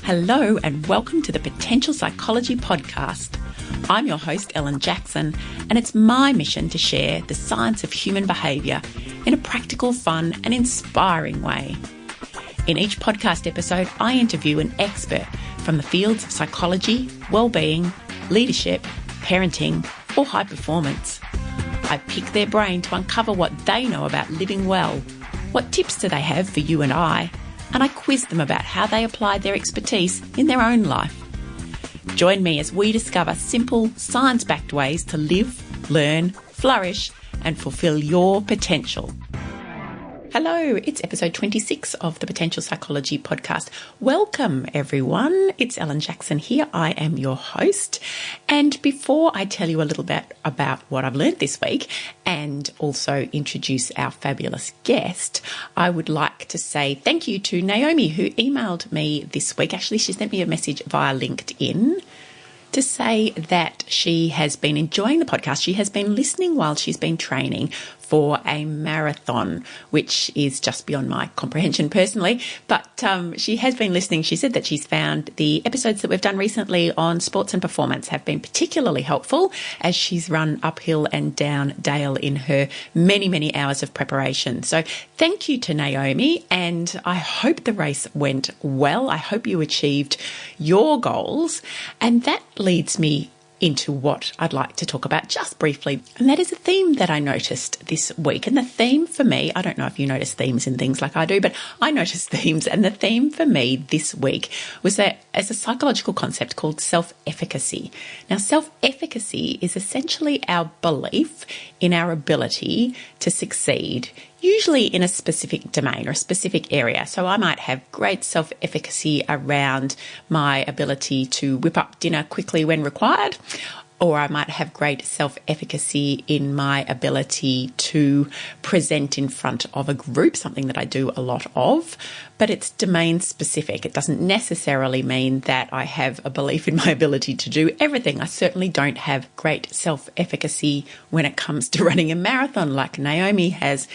Hello and welcome to the Potential Psychology Podcast. I'm your host, Ellen Jackson, and it's my mission to share the science of human behaviour in a practical, fun and inspiring way. In each podcast episode, I interview an expert from the fields of psychology, wellbeing, leadership, parenting or high performance. I pick their brain to uncover what they know about living well, what tips do they have for you and I quiz them about how they apply their expertise in their own life. Join me as we discover simple, science-backed ways to live, learn, flourish, and fulfill your potential. Hello, it's episode 26 of the Potential Psychology Podcast. Welcome, everyone. It's Ellen Jackson here. I am your host. And before I tell you a little bit about what I've learned this week and also introduce our fabulous guest, I would like to say thank you to Naomi, who emailed me this week. Actually, she sent me a message via LinkedIn to say that she has been enjoying the podcast. She has been listening while she's been training for a marathon, which is just beyond my comprehension personally. But she has been listening. She said that she's found the episodes that we've done recently on sports and performance have been particularly helpful as she's run uphill and down dale in her many, many hours of preparation. So thank you to Naomi, and I hope the race went well. I hope you achieved your goals. And that leads me into what I'd like to talk about just briefly. And that is a theme that I noticed this week. And the theme for me, I don't know if you notice themes in things like I do, but I noticed themes. And the theme for me this week was that as a psychological concept called self-efficacy. Now, self-efficacy is essentially our belief in our ability to succeed, usually in a specific domain or a specific area. So I might have great self-efficacy around my ability to whip up dinner quickly when required, or I might have great self-efficacy in my ability to present in front of a group, something that I do a lot of, but it's domain specific. It doesn't necessarily mean that I have a belief in my ability to do everything. I certainly don't have great self-efficacy when it comes to running a marathon like Naomi has,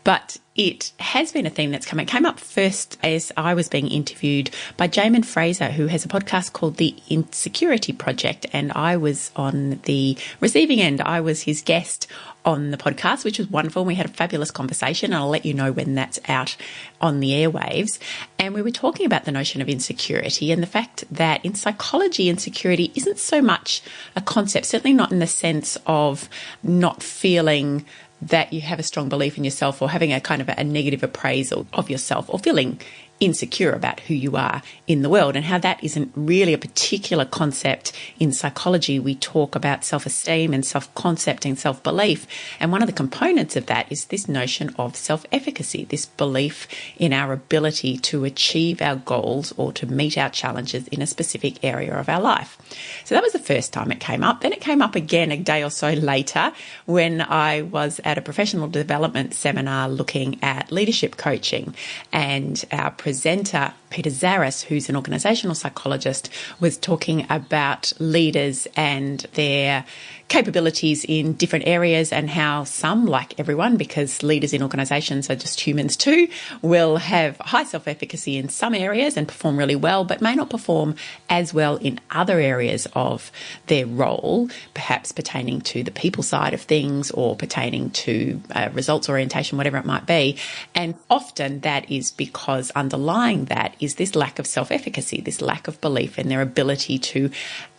but it has been a theme that's came up first as I was being interviewed by Jamin Fraser, who has a podcast called The Insecurity Project, and I was on the receiving end. I was his guest on the podcast, which was wonderful. We had a fabulous conversation, and I'll let you know when that's out on the airwaves. And we were talking about the notion of insecurity and the fact that in psychology, insecurity isn't so much a concept, certainly not in the sense of not feeling that you have a strong belief in yourself or having a kind of a negative appraisal of yourself or feeling insecure about who you are in the world, and how that isn't really a particular concept in psychology. We talk about self-esteem and self-concept and self-belief, and one of the components of that is this notion of self-efficacy, this belief in our ability to achieve our goals or to meet our challenges in a specific area of our life. So that was the first time it came up. Then it came up again a day or so later when I was at a professional development seminar looking at leadership coaching, and our presenter, Peter Zaris, who's an organisational psychologist, was talking about leaders and their capabilities in different areas, and how some, like everyone, because leaders in organisations are just humans too, will have high self-efficacy in some areas and perform really well, but may not perform as well in other areas of their role, perhaps pertaining to the people side of things or pertaining to results orientation, whatever it might be. And often that is because underlying that is this lack of self-efficacy, this lack of belief in their ability to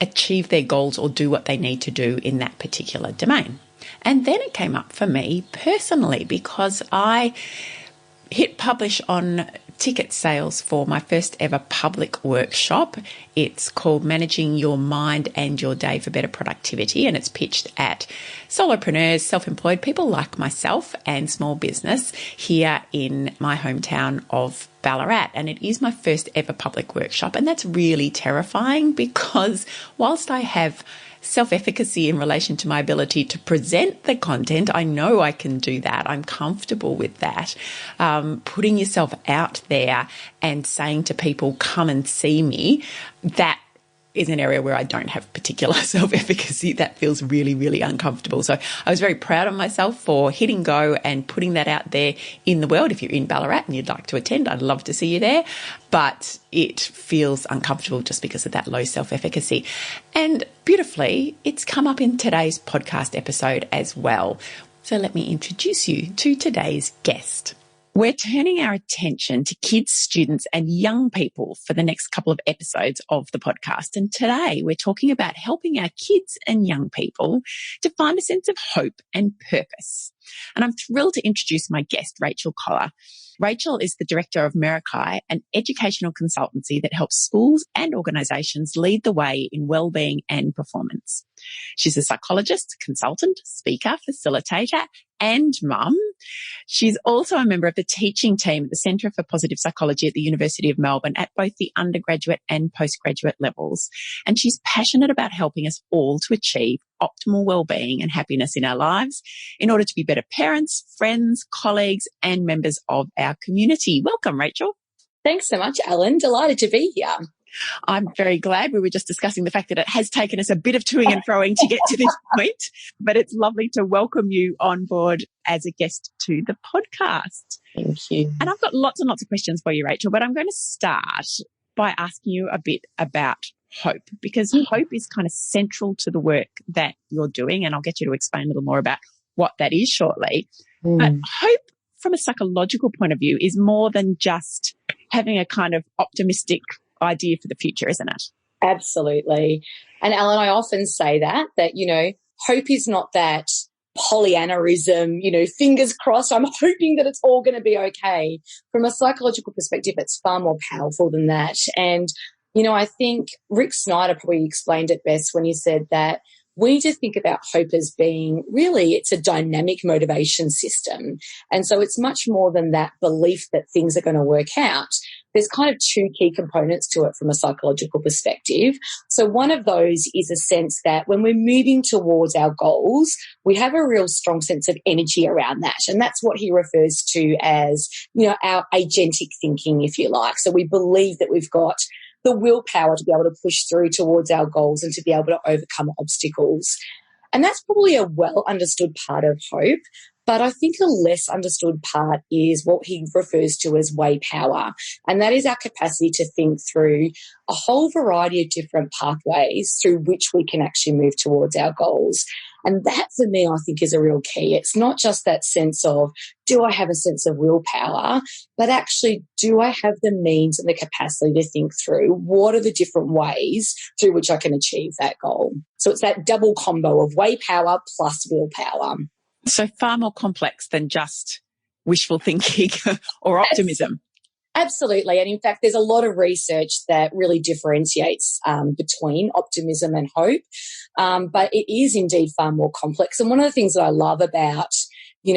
achieve their goals or do what they need to do in that particular domain. And then it came up for me personally because I hit publish on ticket sales for my first ever public workshop. It's called Managing Your Mind and Your Day for Better Productivity, and it's pitched at solopreneurs, self-employed people like myself, and small business here in my hometown of Ballarat. And it is my first ever public workshop, and that's really terrifying because whilst I have self-efficacy in relation to my ability to present the content, I know I can do that. I'm comfortable with that. Putting yourself out there and saying to people, come and see me, that is an area where I don't have particular self-efficacy. That feels really, really uncomfortable. So I was very proud of myself for hitting go and putting that out there in the world. If you're in Ballarat and you'd like to attend, I'd love to see you there. But it feels uncomfortable just because of that low self-efficacy. And beautifully, it's come up in today's podcast episode as well. So let me introduce you to today's guest. We're turning our attention to kids, students, and young people for the next couple of episodes of the podcast. And today we're talking about helping our kids and young people to find a sense of hope and purpose. And I'm thrilled to introduce my guest, Rachel Colla. Rachel is the director of Merakai, an educational consultancy that helps schools and organisations lead the way in wellbeing and performance. She's a psychologist, consultant, speaker, facilitator, and mum. She's also a member of the teaching team at the Centre for Positive Psychology at the University of Melbourne at both the undergraduate and postgraduate levels. And she's passionate about helping us all to achieve optimal wellbeing and happiness in our lives in order to be better parents, friends, colleagues, and members of our community. Welcome, Rachel. Thanks so much, Ellen. Delighted to be here. I'm very glad. We were just discussing the fact that it has taken us a bit of toing and froing to get to this point, but it's lovely to welcome you on board as a guest to the podcast. Thank you. And I've got lots and lots of questions for you, Rachel, but I'm going to start by asking you a bit about hope, because hope is kind of central to the work that you're doing, and I'll get you to explain a little more about what that is shortly. But hope from a psychological point of view is more than just having a kind of optimistic idea for the future, isn't it? Absolutely. And Ellen, I often say that, hope is not that Pollyannaism, fingers crossed, I'm hoping that it's all going to be okay. From a psychological perspective, it's far more powerful than that. And, I think Rick Snyder probably explained it best when he said that we need to think about hope as being really, it's a dynamic motivation system. And so it's much more than that belief that things are going to work out. There's kind of two key components to it from a psychological perspective. So one of those is a sense that when we're moving towards our goals, we have a real strong sense of energy around that. And that's what he refers to as, our agentic thinking, if you like. So we believe that we've got the willpower to be able to push through towards our goals and to be able to overcome obstacles. And that's probably a well understood part of hope. But I think a less understood part is what he refers to as way power. And that is our capacity to think through a whole variety of different pathways through which we can actually move towards our goals. And that, for me, I think is a real key. It's not just that sense of, do I have a sense of willpower, but actually, do I have the means and the capacity to think through what are the different ways through which I can achieve that goal? So it's that double combo of way power plus willpower. So far more complex than just wishful thinking or optimism. Absolutely. And in fact, there's a lot of research that really differentiates between optimism and hope. But it is indeed far more complex. And one of the things that I love about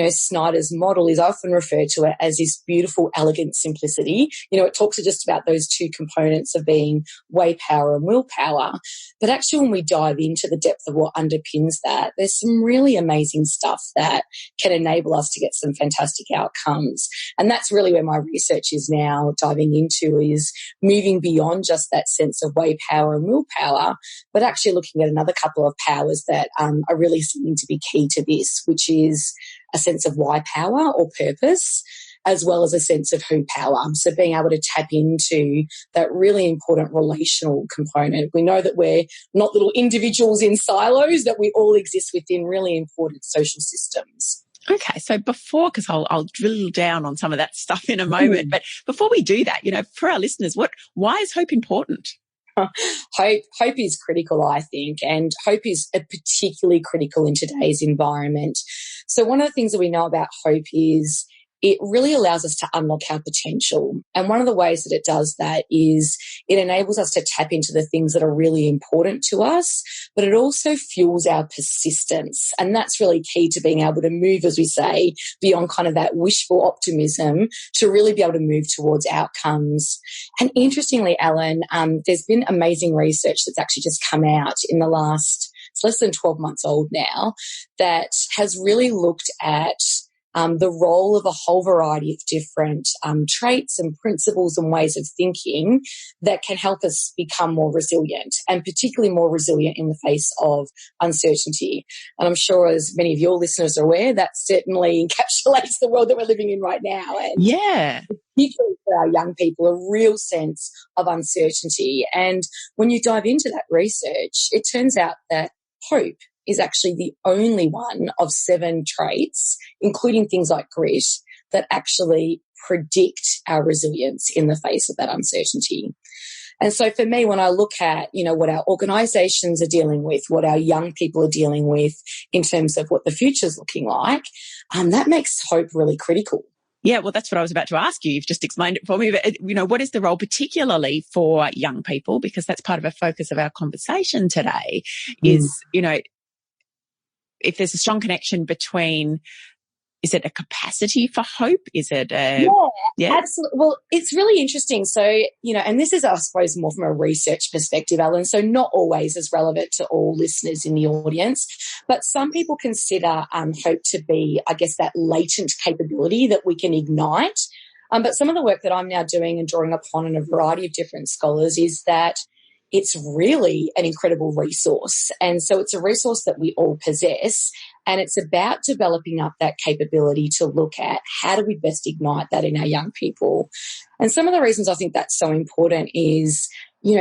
Snyder's model is I often refer to it as this beautiful, elegant simplicity. It talks just about those two components of being way power and willpower. But actually, when we dive into the depth of what underpins that, there's some really amazing stuff that can enable us to get some fantastic outcomes. And that's really where my research is now diving into, is moving beyond just that sense of way power and willpower, but actually looking at another couple of powers that are really seeming to be key to this, which is a sense of why power or purpose, as well as a sense of who power. So being able to tap into that really important relational component. We know that we're not little individuals in silos, that we all exist within really important social systems. Okay, so because I'll drill down on some of that stuff in a moment, but before we do that, for our listeners, why is hope important? Hope is critical, I think, and hope is particularly critical in today's environment. So one of the things that we know about hope is it really allows us to unlock our potential. And one of the ways that it does that is it enables us to tap into the things that are really important to us, but it also fuels our persistence. And that's really key to being able to move, as we say, beyond kind of that wishful optimism to really be able to move towards outcomes. And interestingly, Ellen, there's been amazing research that's actually just come out in the last, it's less than 12 months old now, that has really looked at the role of a whole variety of different traits and principles and ways of thinking that can help us become more resilient, and particularly more resilient in the face of uncertainty. And I'm sure, as many of your listeners are aware, that certainly encapsulates the world that we're living in right now. And yeah, particularly for our young people, a real sense of uncertainty. And when you dive into that research, it turns out that hope is actually the only one of 7 traits, including things like grit, that actually predict our resilience in the face of that uncertainty. And so for me, when I look at, what our organisations are dealing with, what our young people are dealing with in terms of what the future's looking like, that makes hope really critical. Yeah, well, that's what I was about to ask you. You've just explained it for me. But, what is the role particularly for young people? Because that's part of a focus of our conversation today is, if there's a strong connection between, is it a capacity for hope? Is it a... Yeah, absolutely. Well, it's really interesting. So, and this is, I suppose, more from a research perspective, Ellen, so not always as relevant to all listeners in the audience, but some people consider hope to be, I guess, that latent capability that we can ignite. But some of the work that I'm now doing and drawing upon in a variety of different scholars is that it's really an incredible resource. And so it's a resource that we all possess, and it's about developing up that capability to look at how do we best ignite that in our young people. And some of the reasons I think that's so important is,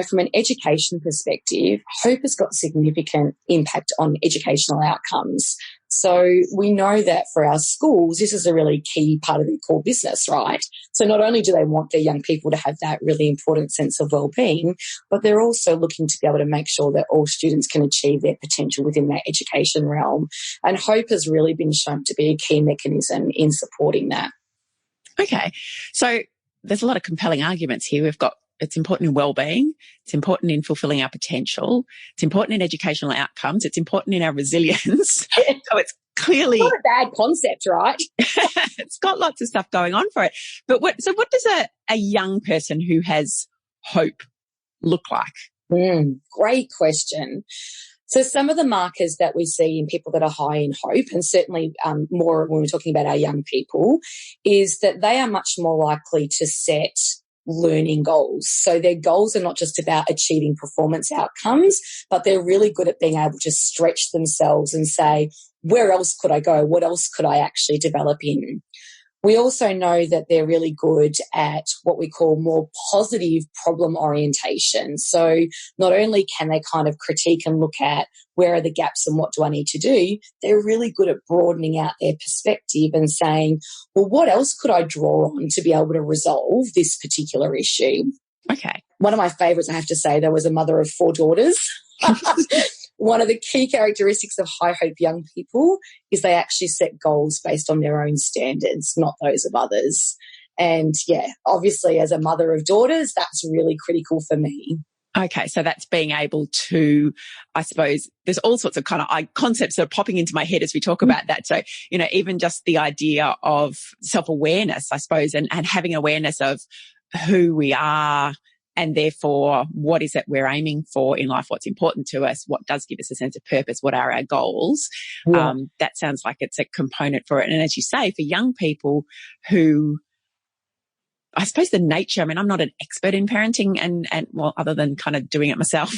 from an education perspective, hope has got significant impact on educational outcomes. So we know that for our schools, this is a really key part of their core business, right? So not only do they want their young people to have that really important sense of well-being, but they're also looking to be able to make sure that all students can achieve their potential within that education realm. And hope has really been shown to be a key mechanism in supporting that. Okay. So there's a lot of compelling arguments here. We've got it's important in well-being, it's important in fulfilling our potential, it's important in educational outcomes, it's important in our resilience. So it's clearly not a bad concept, right? It's got lots of stuff going on for it. But what does a young person who has hope look like? Great question. So some of the markers that we see in people that are high in hope, and certainly more when we're talking about our young people, is that they are much more likely to set learning goals. So their goals are not just about achieving performance outcomes, but they're really good at being able to stretch themselves and say, where else could I go? What else could I actually develop in? We also know that they're really good at what we call more positive problem orientation. So not only can they kind of critique and look at where are the gaps and what do I need to do, they're really good at broadening out their perspective and saying, well, what else could I draw on to be able to resolve this particular issue? Okay. One of my favourites, I have to say, there was a mother of 4 daughters. One of the key characteristics of high hope young people is they actually set goals based on their own standards, not those of others. And yeah, obviously as a mother of daughters, that's really critical for me. Okay, so that's being able to, I suppose, there's all sorts of kind of concepts that are popping into my head as we talk about that. So, even just the idea of self-awareness, I suppose, and having awareness of who we are, and therefore, what is it we're aiming for in life? What's important to us? What does give us a sense of purpose? What are our goals? Yeah. That sounds like it's a component for it. And as you say, for young people who, I suppose the nature, I'm not an expert in parenting and well, other than kind of doing it myself.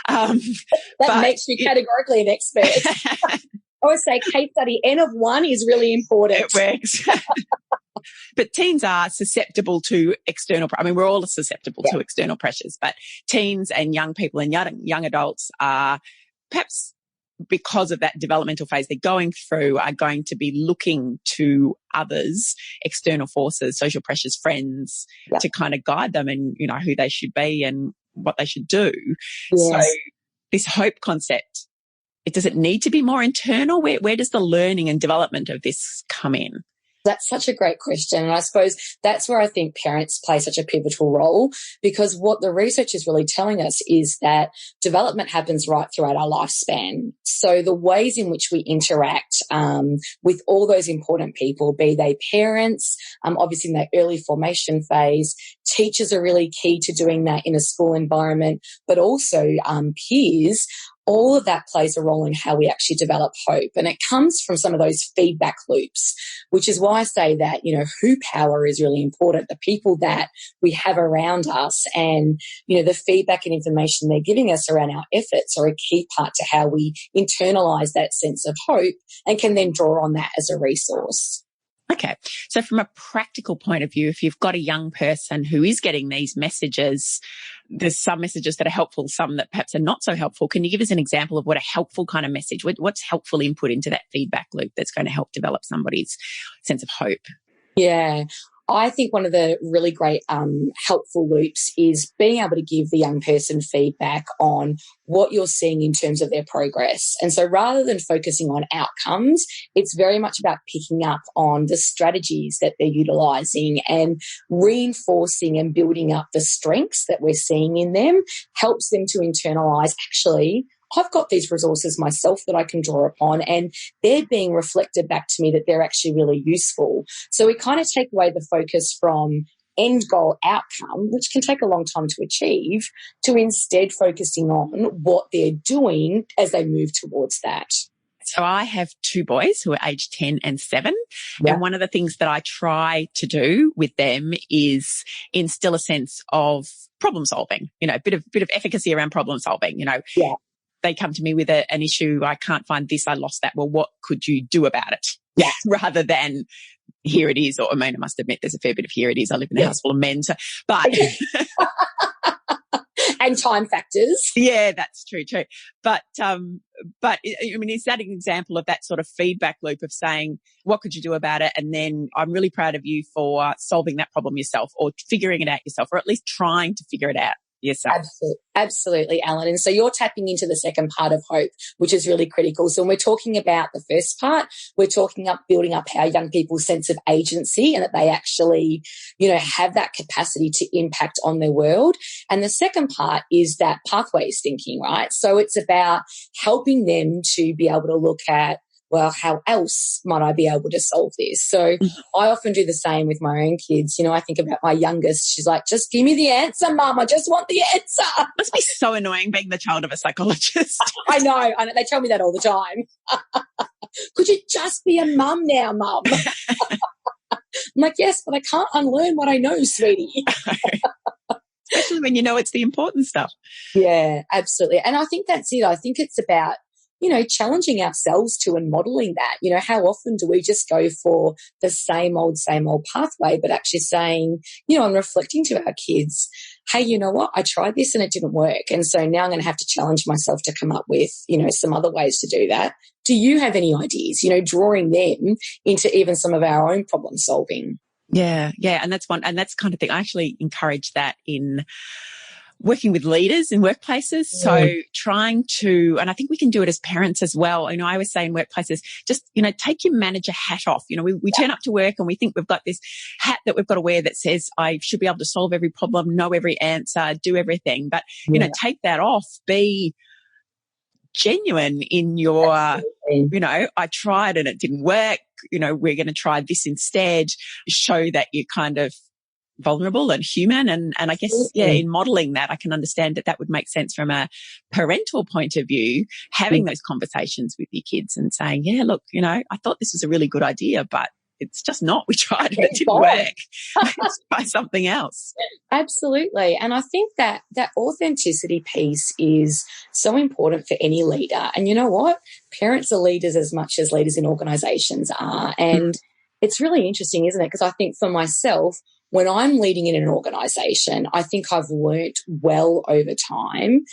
That makes you categorically an expert. I always say case study N of 1 is really important. It works. But teens are susceptible to external, we're all susceptible to external pressures, but teens and young people and young adults are perhaps because of that developmental phase they're going through are going to be looking to others, external forces, social pressures, friends to kind of guide them and, who they should be and what they should do. Yes. So this hope concept, does it need to be more internal? Where does the learning and development of this come in? That's such a great question. And I suppose that's where I think parents play such a pivotal role, because what the research is really telling us is that development happens right throughout our lifespan. So the ways in which we interact with all those important people, be they parents, obviously in that early formation phase, teachers are really key to doing that in a school environment, but also peers, all of that plays a role in how we actually develop hope. And it comes from some of those feedback loops, which is why I say that, who power is really important. The people that we have around us and, the feedback and information they're giving us around our efforts are a key part to how we internalize that sense of hope and can then draw on that as a resource. Okay. So from a practical point of view, if you've got a young person who is getting these messages, there's some messages that are helpful, some that perhaps are not so helpful. Can you give us an example of what a helpful kind of message, what's helpful input into that feedback loop that's going to help develop somebody's sense of hope? Yeah. I think one of the really great helpful loops is being able to give the young person feedback on what you're seeing in terms of their progress. And so rather than focusing on outcomes, it's very much about picking up on the strategies that they're utilizing and reinforcing and building up the strengths that we're seeing in them helps them to internalize, actually, I've got these resources myself that I can draw upon and they're being reflected back to me that they're actually really useful. So we kind of take away the focus from end goal outcome, which can take a long time to achieve, to instead focusing on what they're doing as they move towards that. So I have two boys who are aged 10 and 7. Yeah. And one of the things that I try to do with them is instill a sense of problem solving, a bit of efficacy around problem solving, Yeah. They come to me with an issue. I can't find this. I lost that. Well, what could you do about it? Yeah. Rather than here it is. Or I must admit there's a fair bit of here it is. I live in a house full of men. So, but and time factors. Yeah, that's true. But is that an example of that sort of feedback loop of saying, what could you do about it? And then I'm really proud of you for solving that problem yourself or figuring it out yourself, or at least trying to figure it out yourself. Absolutely, Alan. And so you're tapping into the second part of hope, which is really critical. So when we're talking about the first part, we're talking up building up our young people's sense of agency and that they actually, have that capacity to impact on their world. And the second part is that pathways thinking, right? So it's about helping them to be able to look at, well, how else might I be able to solve this? So I often do the same with my own kids. I think about my youngest. She's like, just give me the answer, Mum. I just want the answer. Must be so annoying being the child of a psychologist. I know. They tell me that all the time. Could you just be a mum now, Mum? I'm like, yes, but I can't unlearn what I know, sweetie. Especially when it's the important stuff. Yeah, absolutely. And I think that's it. I think it's about challenging ourselves to and modeling that. How often do we just go for the same old pathway, but actually saying, and reflecting to our kids, hey, you know what? I tried this and it didn't work. And so now I'm going to have to challenge myself to come up with, some other ways to do that. Do you have any ideas, drawing them into even some of our own problem solving? Yeah. And that's kind of thing. I actually encourage that in working with leaders in workplaces. So trying to, and I think we can do it as parents as well. I always say in workplaces, just, take your manager hat off. We turn up to work and we think we've got this hat that we've got to wear that says, I should be able to solve every problem, know every answer, do everything. But, take that off, be genuine in your, I tried and it didn't work. We're going to try this instead. Show that you're kind of vulnerable and human. And I guess, in modeling that, I can understand that would make sense from a parental point of view, having those conversations with your kids and saying, yeah, look, I thought this was a really good idea, but it's just not. We tried and it didn't work. Let's try something else. Absolutely. And I think that authenticity piece is so important for any leader. And you know what? Parents are leaders as much as leaders in organizations are. And it's really interesting, isn't it? Because I think for myself, when I'm leading in an organization, I think I've learnt well over time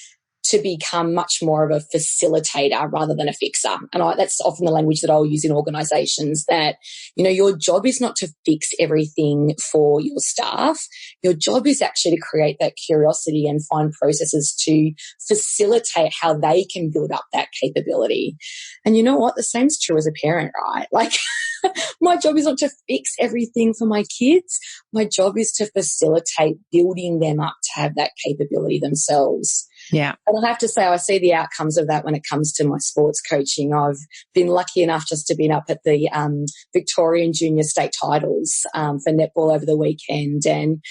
to become much more of a facilitator rather than a fixer. And that's often the language that I'll use in organizations, that, your job is not to fix everything for your staff. Your job is actually to create that curiosity and find processes to facilitate how they can build up that capability. And you know what? The same's true as a parent, right? Like, my job is not to fix everything for my kids. My job is to facilitate building them up to have that capability themselves. Yeah. And I have to say, I see the outcomes of that when it comes to my sports coaching. I've been lucky enough just to be up at the Victorian Junior State titles for netball over the weekend, and,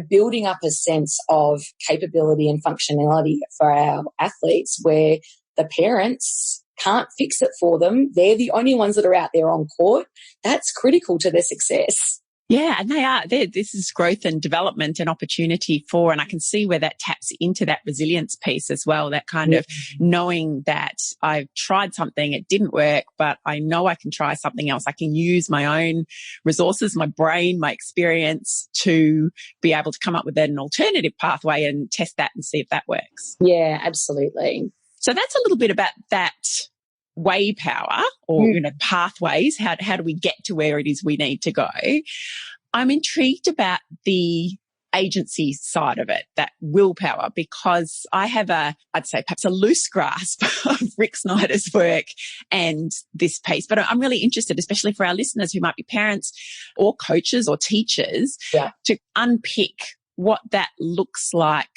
building up a sense of capability and functionality for our athletes where the parents can't fix it for them. They're the only ones that are out there on court. That's critical to their success. Yeah, and they are. This is growth and development and opportunity for, and I can see where that taps into that resilience piece as well, that kind of knowing that I've tried something, it didn't work, but I know I can try something else. I can use my own resources, my brain, my experience to be able to come up with an alternative pathway and test that and see if that works. Yeah, absolutely. So that's a little bit about that way power or, pathways. How do we get to where it is we need to go? I'm intrigued about the agency side of it, that willpower, because I have I'd say perhaps a loose grasp of Rick Snyder's work and this piece, but I'm really interested, especially for our listeners who might be parents or coaches or teachers, to unpick what that looks like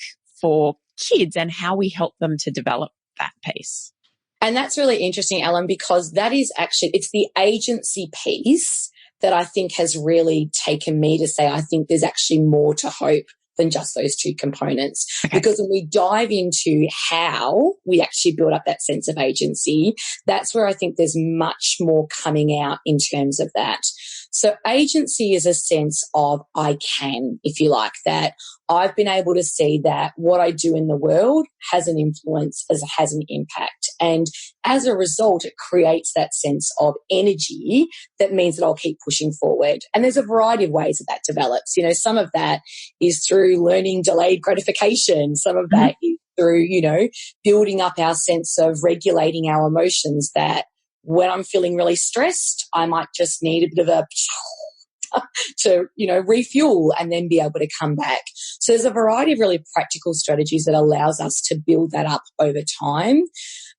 for kids and how we help them to develop that piece. And that's really interesting, Ellen, because that is actually, it's the agency piece that I think has really taken me to say, I think there's actually more to hope than just those two components. Okay. Because when we dive into how we actually build up that sense of agency, that's where I think there's much more coming out in terms of that. So agency is a sense of I can, if you like, that I've been able to see that what I do in the world has an influence, has an impact. And as a result, it creates that sense of energy that means that I'll keep pushing forward. And there's a variety of ways that develops. Some of that is through learning delayed gratification. Some of that is through, building up our sense of regulating our emotions, that when I'm feeling really stressed, I might just need a bit of to, refuel and then be able to come back. So there's a variety of really practical strategies that allows us to build that up over time.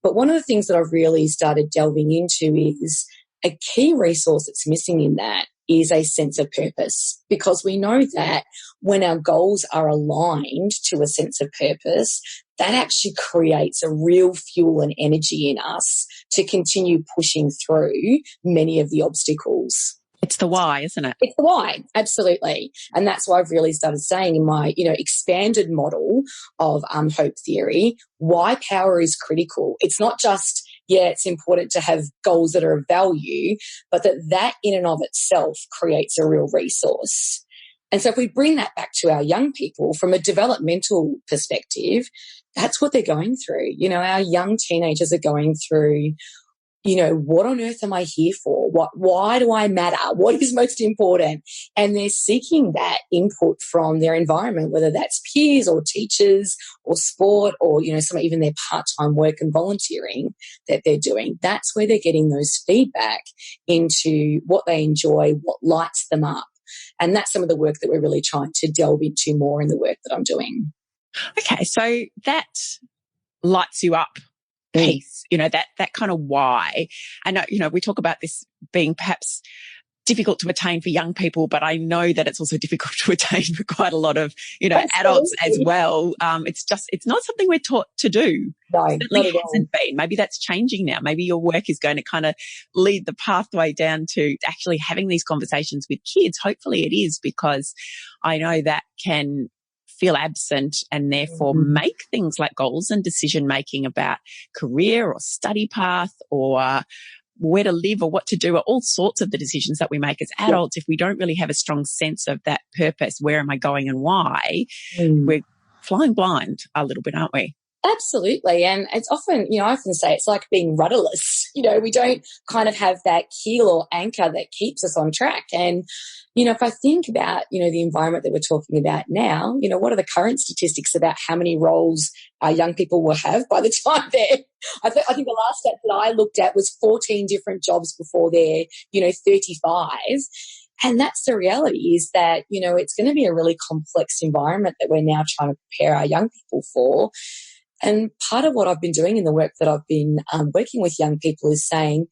But one of the things that I've really started delving into is a key resource that's missing in that is a sense of purpose, because we know that when our goals are aligned to a sense of purpose, that actually creates a real fuel and energy in us to continue pushing through many of the obstacles. It's the why, isn't it? It's the why, absolutely. And that's why I've really started saying in my, expanded model of hope theory, why power is critical. It's not just, it's important to have goals that are of value, but that in and of itself creates a real resource. And so if we bring that back to our young people from a developmental perspective, that's what they're going through. Our young teenagers are going through, what on earth am I here for? Why do I matter? What is most important? And they're seeking that input from their environment, whether that's peers or teachers or sport or, some even their part-time work and volunteering that they're doing. That's where they're getting those feedback into what they enjoy, what lights them up. And that's some of the work that we're really trying to delve into more in the work that I'm doing. Okay, so that lights you up piece, that kind of why. And, we talk about this being perhaps difficult to attain for young people, but I know that it's also difficult to attain for quite a lot of, adults as well. It's not something we're taught to do. No, it certainly hasn't been. Maybe that's changing now. Maybe your work is going to kind of lead the pathway down to actually having these conversations with kids. Hopefully it is, because I know that can feel absent and therefore make things like goals and decision making about career or study path or where to live or what to do, are all sorts of the decisions that we make as adults. If we don't really have a strong sense of that purpose, where am I going and why, we're flying blind a little bit, aren't we? Absolutely. And it's often, I often say it's like being rudderless. We don't kind of have that keel or anchor that keeps us on track. And, if I think about, the environment that we're talking about now, what are the current statistics about how many roles our young people will have by the time they're, I think the last stat that I looked at was 14 different jobs before they're, 35. And that's the reality, is that, it's going to be a really complex environment that we're now trying to prepare our young people for. And part of what I've been doing in the work that I've been working with young people is saying,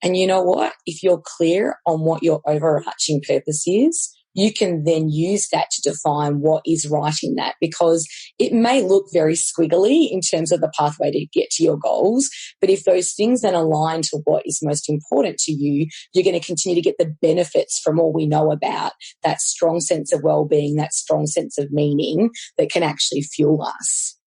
and you know what, if you're clear on what your overarching purpose is, you can then use that to define what is right in that, because it may look very squiggly in terms of the pathway to get to your goals. But if those things then align to what is most important to you, you're going to continue to get the benefits from all we know about that strong sense of well-being, that strong sense of meaning that can actually fuel us.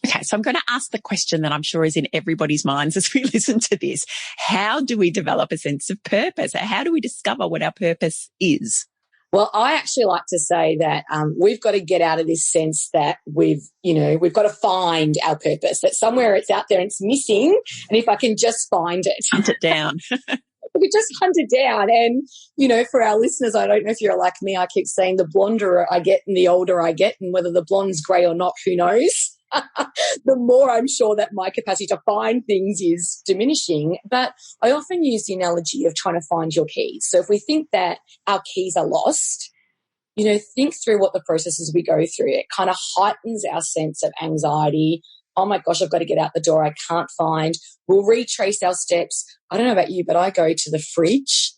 Okay, so I'm going to ask the question that I'm sure is in everybody's minds as we listen to this. How do we develop a sense of purpose? How do we discover what our purpose is? Well, I actually like to say that we've got to get out of this sense that we've got to find our purpose, that somewhere it's out there and it's missing. And if I can just find it. Hunt it down. We could just hunt it down. And, for our listeners, I don't know if you're like me, I keep saying the blonder I get and the older I get, and whether the blonde's grey or not, who knows? The more I'm sure that my capacity to find things is diminishing. But I often use the analogy of trying to find your keys. So if we think that our keys are lost, think through what the processes we go through. It kind of heightens our sense of anxiety. Oh my gosh, I've got to get out the door. I can't find. We'll retrace our steps. I don't know about you, but I go to the fridge,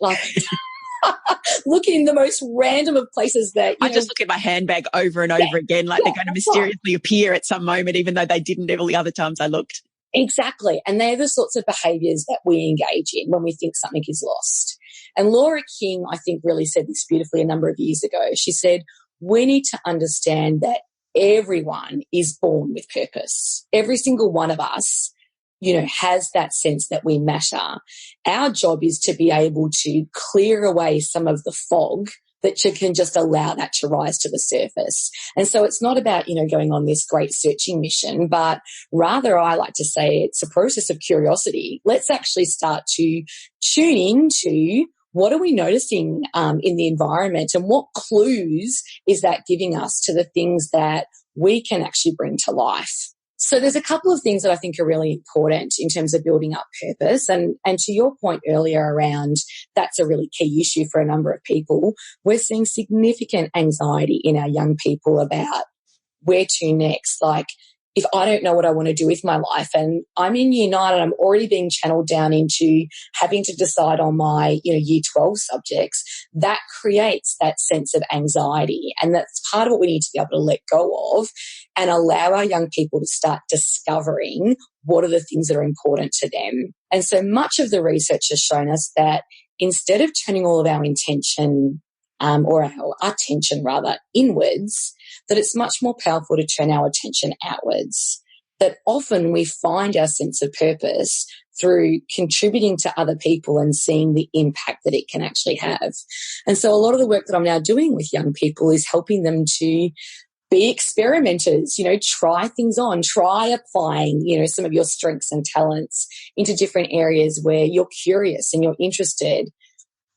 look in the most random of places that I just look at my handbag over and over again, like they're going to mysteriously appear at some moment, even though they didn't all the other times I looked. Exactly. And they're the sorts of behaviours that we engage in when we think something is lost. And Laura King, I think, really said this beautifully a number of years ago. She said, we need to understand that everyone is born with purpose. Every single one of us, has that sense that we matter. Our job is to be able to clear away some of the fog that you can just allow that to rise to the surface. And so it's not about, going on this great searching mission, but rather I like to say it's a process of curiosity. Let's actually start to tune into what are we noticing in the environment, and what clues is that giving us to the things that we can actually bring to life. So there's a couple of things that I think are really important in terms of building up purpose. And to your point earlier around that's a really key issue for a number of people. We're seeing significant anxiety in our young people about where to next. Like, if I don't know what I want to do with my life and I'm in year 9 and I'm already being channeled down into having to decide on my, year 12 subjects, that creates that sense of anxiety. And that's part of what we need to be able to let go of and allow our young people to start discovering what are the things that are important to them. And so much of the research has shown us that instead of turning all of our intention or our attention rather inwards, that it's much more powerful to turn our attention outwards. That often we find our sense of purpose through contributing to other people and seeing the impact that it can actually have. And so a lot of the work that I'm now doing with young people is helping them to be experimenters, try things on, try applying, some of your strengths and talents into different areas where you're curious and you're interested.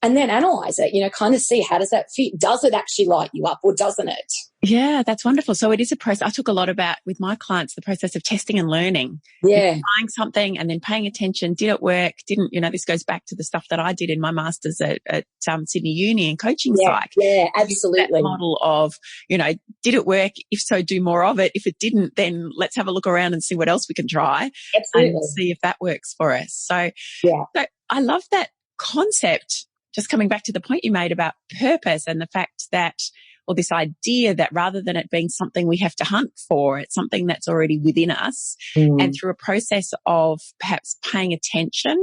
And then analyze it, kind of see how does that fit? Does it actually light you up or doesn't it? Yeah, that's wonderful. So it is a process. I talk a lot about with my clients, the process of testing and learning. Yeah. Trying something and then paying attention. Did it work? Didn't, this goes back to the stuff that I did in my master's at Sydney Uni in coaching psych. Yeah, absolutely. That model of, did it work? If so, do more of it. If it didn't, then let's have a look around and see what else we can try. Absolutely. And see if that works for us. So I love that concept. Just coming back to the point you made about purpose and the fact that, or this idea that rather than it being something we have to hunt for, it's something that's already within us. And through a process of perhaps paying attention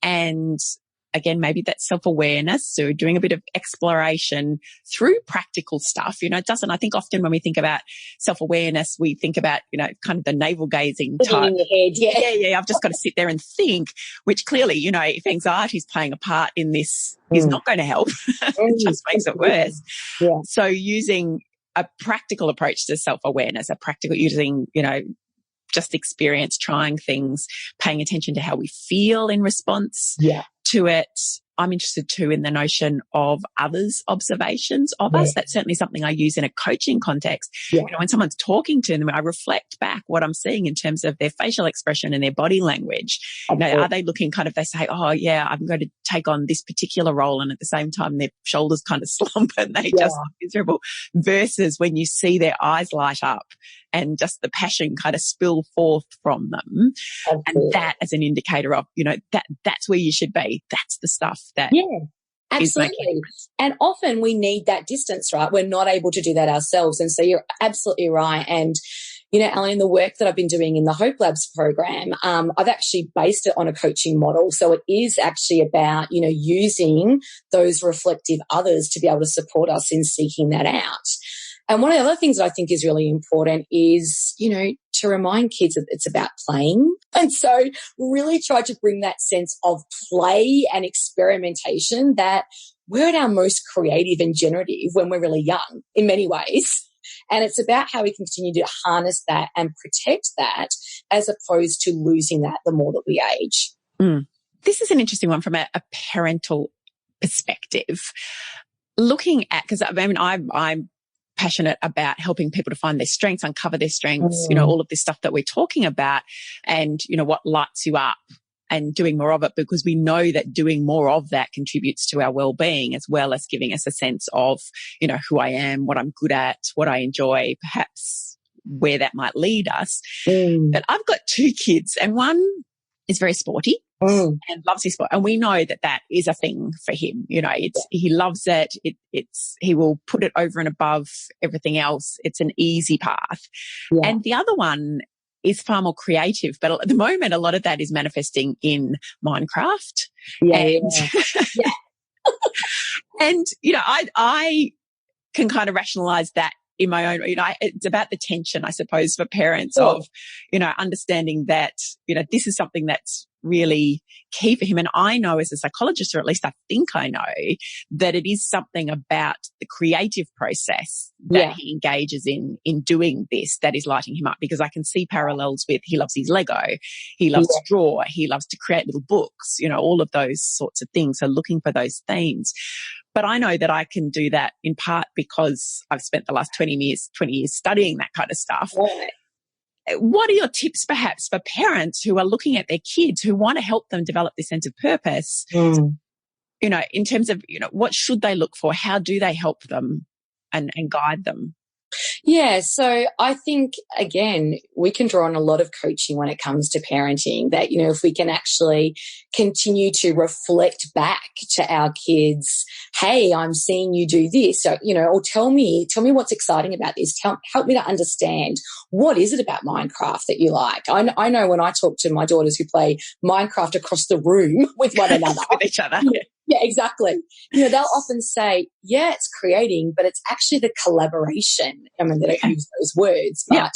and again, maybe that's self-awareness. So doing a bit of exploration through practical stuff, it doesn't, I think often when we think about self-awareness, we think about, kind of the navel gazing type. In your head, Yeah. I've just got to sit there and think, which clearly, if anxiety is playing a part in this is not going to help. It just makes it worse. Yeah. So using a practical approach to self-awareness, using, just experience, trying things, paying attention to how we feel in response to it. I'm interested too in the notion of others' observations of us. That's certainly something I use in a coaching context. When someone's talking to them, I reflect back what I'm seeing in terms of their facial expression and their body language. Are they looking kind of, they say, oh yeah, I'm going to take on this particular role. And at the same time, their shoulders kind of slump and they just look miserable, versus when you see their eyes light up and just the passion kind of spill forth from them. Absolutely. And that as an indicator of, that's where you should be. That's the stuff that absolutely. And often we need that distance, right? We're not able to do that ourselves. And so you're absolutely right. And, Ellen, in the work that I've been doing in the Hope Labs program, I've actually based it on a coaching model. So it is actually about, using those reflective others to be able to support us in seeking that out. And one of the other things that I think is really important is, to remind kids that it's about playing. And so really try to bring that sense of play and experimentation, that we're at our most creative and generative when we're really young in many ways. And it's about how we continue to harness that and protect that, as opposed to losing that the more that we age. This is an interesting one from a parental perspective. Looking at, because I'm passionate about helping people to find their strengths, uncover their strengths, all of this stuff that we're talking about, and, what lights you up, and doing more of it, because we know that doing more of that contributes to our well-being, as well as giving us a sense of, who I am, what I'm good at, what I enjoy, perhaps where that might lead us. But I've got 2 kids, and one is very sporty. And loves his sport, and we know that that is a thing for him. He loves it. He will put it over and above everything else. It's an easy path. Yeah. And the other one is far more creative, but at the moment, a lot of that is manifesting in Minecraft. And I can kind of rationalize that in my own, it's about the tension, I suppose, for parents of, understanding that, this is something that's really key for him. And I know, as a psychologist, or at least I think I know, that it is something about the creative process that he engages in doing this that is lighting him up, because I can see parallels with, he loves his Lego, he loves to draw, he loves to create little books, all of those sorts of things. So looking for those themes. But I know that I can do that in part because I've spent the last 20 years studying that kind of stuff. Right. What are your tips perhaps for parents who are looking at their kids, who want to help them develop this sense of purpose, in terms of, what should they look for? How do they help them and guide them? Yeah, so I think, again, we can draw on a lot of coaching when it comes to parenting, that, if we can actually continue to reflect back to our kids, hey, I'm seeing you do this, so, or tell me what's exciting about this. Help me to understand, what is it about Minecraft that you like? I know when I talk to my daughters who play Minecraft across the room with one another. With each other. Yeah, exactly. They'll often say, yeah, it's creating, but it's actually the collaboration. I mean, they don't use those words, but,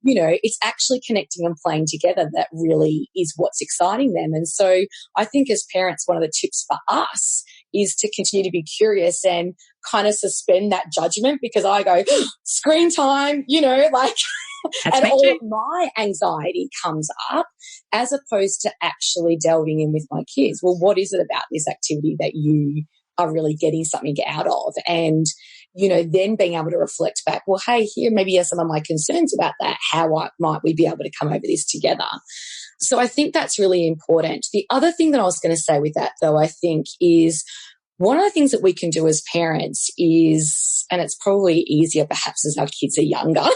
it's actually connecting and playing together that really is what's exciting them. And so I think as parents, one of the tips for us is to continue to be curious and kind of suspend that judgment, because I go, screen time, and all of my anxiety comes up, as opposed to actually delving in with my kids. Well, what is it about this activity that you are really getting something out of? And, then being able to reflect back, well, hey, here maybe are some of my concerns about that. How might we be able to come over this together? So I think that's really important. The other thing that I was going to say with that, though, I think is, one of the things that we can do as parents is, and it's probably easier perhaps as our kids are younger,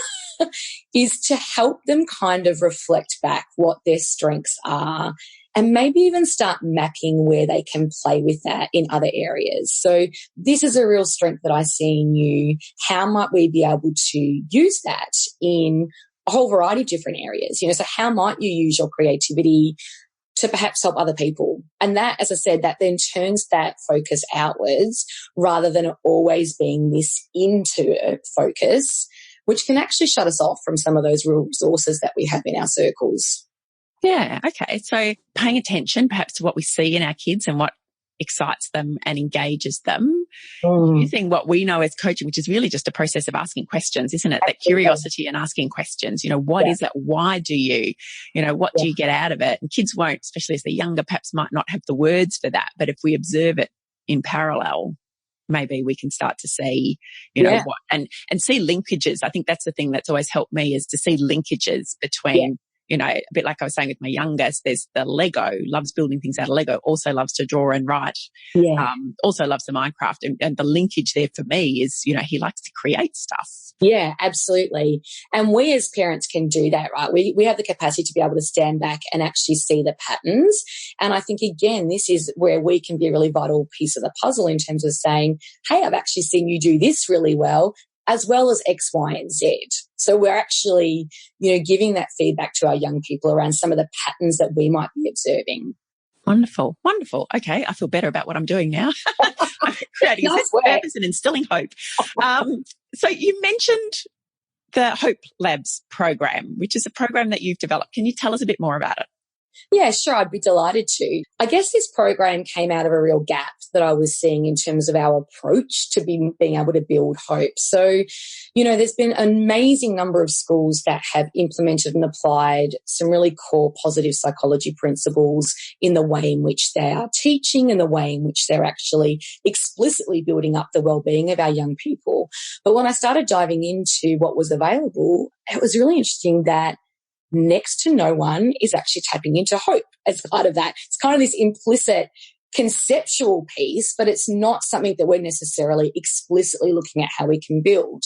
is to help them kind of reflect back what their strengths are, and maybe even start mapping where they can play with that in other areas. So this is a real strength that I see in you. How might we be able to use that in a whole variety of different areas? So how might you use your creativity to perhaps help other people? And that, as I said, that then turns that focus outwards, rather than always being this into focus, which can actually shut us off from some of those real resources that we have in our circles. Yeah, okay. So paying attention perhaps to what we see in our kids and what excites them and engages them, using what we know as coaching, which is really just a process of asking questions, isn't it? That curiosity and asking questions, what is it? Why do you, what do you get out of it? And kids won't, especially as they're younger, perhaps might not have the words for that. But if we observe it in parallel, maybe we can start to see, what, and see linkages. I think that's the thing that's always helped me, is to see linkages between, a bit like I was saying with my youngest, there's the Lego, loves building things out of Lego, also loves to draw and write, also loves the Minecraft. And the linkage there for me is, he likes to create stuff. Yeah, absolutely. And we as parents can do that, right? We have the capacity to be able to stand back and actually see the patterns. And I think, again, this is where we can be a really vital piece of the puzzle in terms of saying, hey, I've actually seen you do this really well as X, Y, and Z. So we're actually, giving that feedback to our young people around some of the patterns that we might be observing. Wonderful. Wonderful. Okay. I feel better about what I'm doing now. I'm creating a sense of purpose and instilling hope. So you mentioned the Hope Labs program, which is a program that you've developed. Can you tell us a bit more about it? Yeah, sure. I'd be delighted to. I guess this program came out of a real gap that I was seeing in terms of our approach to being able to build hope. So, there's been an amazing number of schools that have implemented and applied some really core positive psychology principles in the way in which they are teaching and the way in which they're actually explicitly building up the well-being of our young people. But when I started diving into what was available, it was really interesting that next to no one is actually tapping into hope as part of that. It's kind of this implicit conceptual piece, but it's not something that we're necessarily explicitly looking at how we can build.